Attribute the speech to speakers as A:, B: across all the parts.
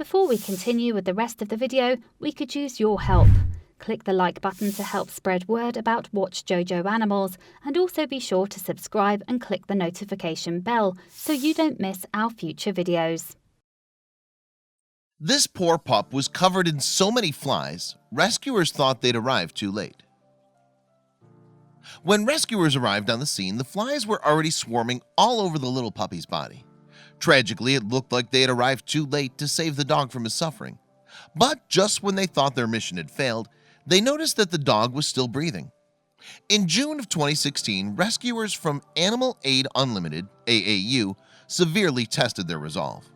A: Before we continue with the rest of the video, we could use your help. Click the like button to help spread word about Watchjojo animals, and also be sure to subscribe and click the notification bell so you don't miss our future videos.
B: This poor pup was covered in so many flies, rescuers thought they'd arrived too late. When rescuers arrived on the scene, the flies were already swarming all over the little puppy's body. Tragically, it looked like they had arrived too late to save the dog from his suffering. But just when they thought their mission had failed, they noticed that the dog was still breathing. In June of 2016, rescuers from Animal Aid Unlimited, AAU, severely tested their resolve.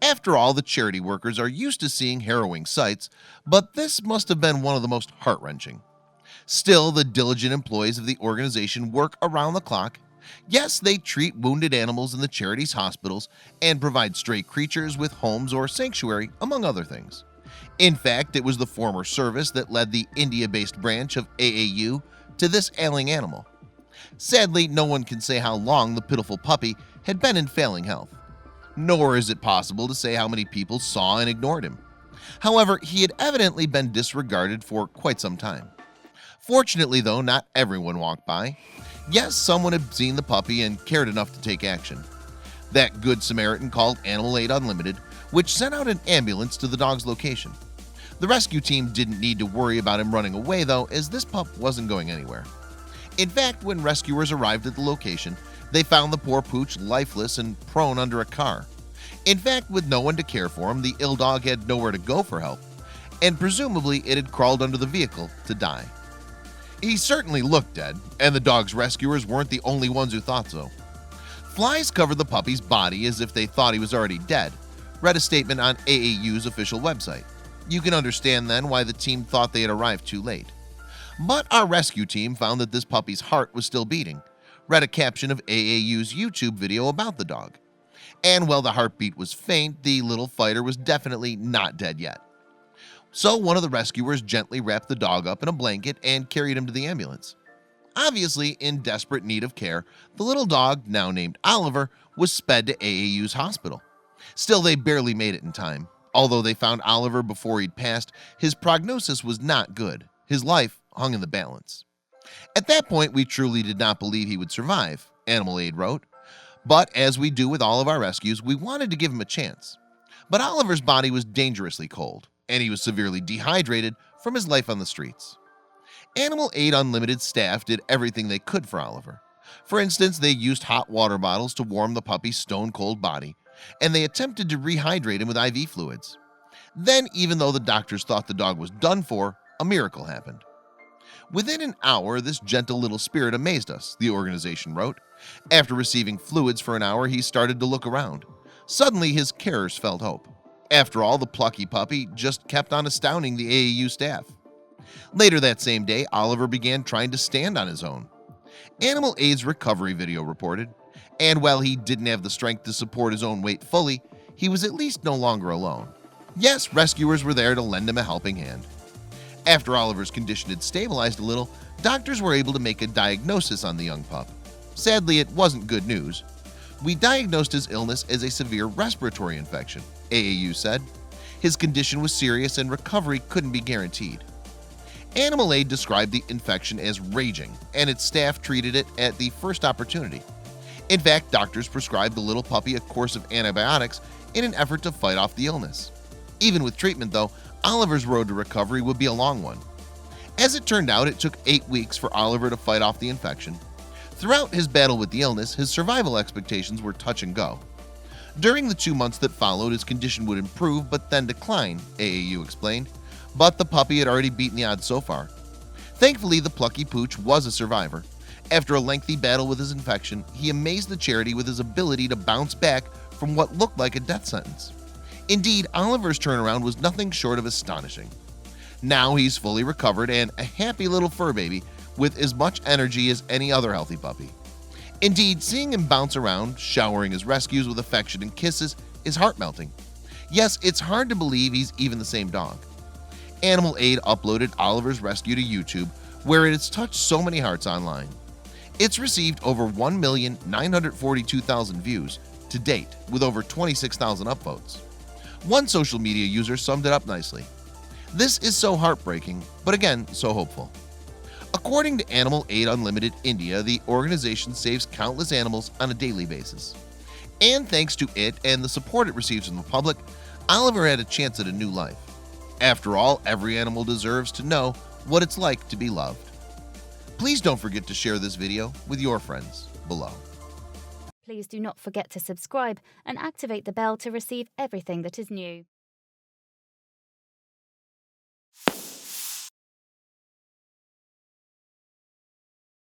B: After all, the charity workers are used to seeing harrowing sights, but this must have been one of the most heart-wrenching. Still, the diligent employees of the organization work around the clock. Yes, they treat wounded animals in the charity's hospitals and provide stray creatures with homes or sanctuary, among other things. In fact, it was the former service that led the India-based branch of AAU to this ailing animal. Sadly, no one can say how long the pitiful puppy had been in failing health. Nor is it possible to say how many people saw and ignored him. However, he had evidently been disregarded for quite some time. Fortunately, though, not everyone walked by. Yes, someone had seen the puppy and cared enough to take action. That good Samaritan called Animal Aid Unlimited, which sent out an ambulance to the dog's location. The rescue team didn't need to worry about him running away, though, as this pup wasn't going anywhere. In fact, when rescuers arrived at the location, they found the poor pooch lifeless and prone under a car. In fact, with no one to care for him, the ill dog had nowhere to go for help, and presumably it had crawled under the vehicle to die. He certainly looked dead, and the dog's rescuers weren't the only ones who thought so. Flies covered the puppy's body as if they thought he was already dead, read a statement on AAU's official website. You can understand then why the team thought they had arrived too late. But our rescue team found that this puppy's heart was still beating, read a caption of AAU's YouTube video about the dog. And while the heartbeat was faint, the little fighter was definitely not dead yet. So one of the rescuers gently wrapped the dog up in a blanket and carried him to the ambulance. Obviously in desperate need of care, the little dog, now named Oliver, was sped to AAU's hospital. Still, they barely made it in time. Although they found Oliver before he'd passed, his prognosis was not good. His life hung in the balance. At that point, we truly did not believe he would survive, Animal Aid wrote. But as we do with all of our rescues, we wanted to give him a chance. But Oliver's body was dangerously cold, and he was severely dehydrated from his life on the streets. Animal Aid Unlimited staff did everything they could for Oliver. For instance, they used hot water bottles to warm the puppy's stone-cold body, and they attempted to rehydrate him with IV fluids. Then, even though the doctors thought the dog was done for, a miracle happened. Within an hour, this gentle little spirit amazed us, the organization wrote. After receiving fluids for an hour, he started to look around. Suddenly, his carers felt hope. After all, the plucky puppy just kept on astounding the AAU staff. Later that same day, Oliver began trying to stand on his own. Animal Aid's recovery video reported, and while he didn't have the strength to support his own weight fully, he was at least no longer alone. Yes, rescuers were there to lend him a helping hand. After Oliver's condition had stabilized a little, doctors were able to make a diagnosis on the young pup. Sadly, it wasn't good news. We diagnosed his illness as a severe respiratory infection, AAU said. His condition was serious and recovery couldn't be guaranteed. Animal Aid described the infection as raging, and its staff treated it at the first opportunity. In fact, doctors prescribed the little puppy a course of antibiotics in an effort to fight off the illness. Even with treatment, though, Oliver's road to recovery would be a long one. As it turned out, it took 8 weeks for Oliver to fight off the infection. Throughout his battle with the illness, his survival expectations were touch and go. During the 2 months that followed, his condition would improve but then decline, AAU explained. But the puppy had already beaten the odds so far. Thankfully, the plucky pooch was a survivor. After a lengthy battle with his infection, he amazed the charity with his ability to bounce back from what looked like a death sentence. Indeed, Oliver's turnaround was nothing short of astonishing. Now he's fully recovered and a happy little fur baby with as much energy as any other healthy puppy. Indeed, seeing him bounce around, showering his rescues with affection and kisses, is heart-melting. Yes, it's hard to believe he's even the same dog. Animal Aid uploaded Oliver's rescue to YouTube, where it has touched so many hearts online. It's received over 1,942,000 views to date, with over 26,000 upvotes. One social media user summed it up nicely. "This is so heartbreaking, but again, so hopeful." According to Animal Aid Unlimited India, the organization saves countless animals on a daily basis. And thanks to it and the support it receives from the public, Oliver had a chance at a new life. After all, every animal deserves to know what it's like to be loved. Please don't forget to share this video with your friends below.
A: Please do not forget to subscribe and activate the bell to receive everything that is new.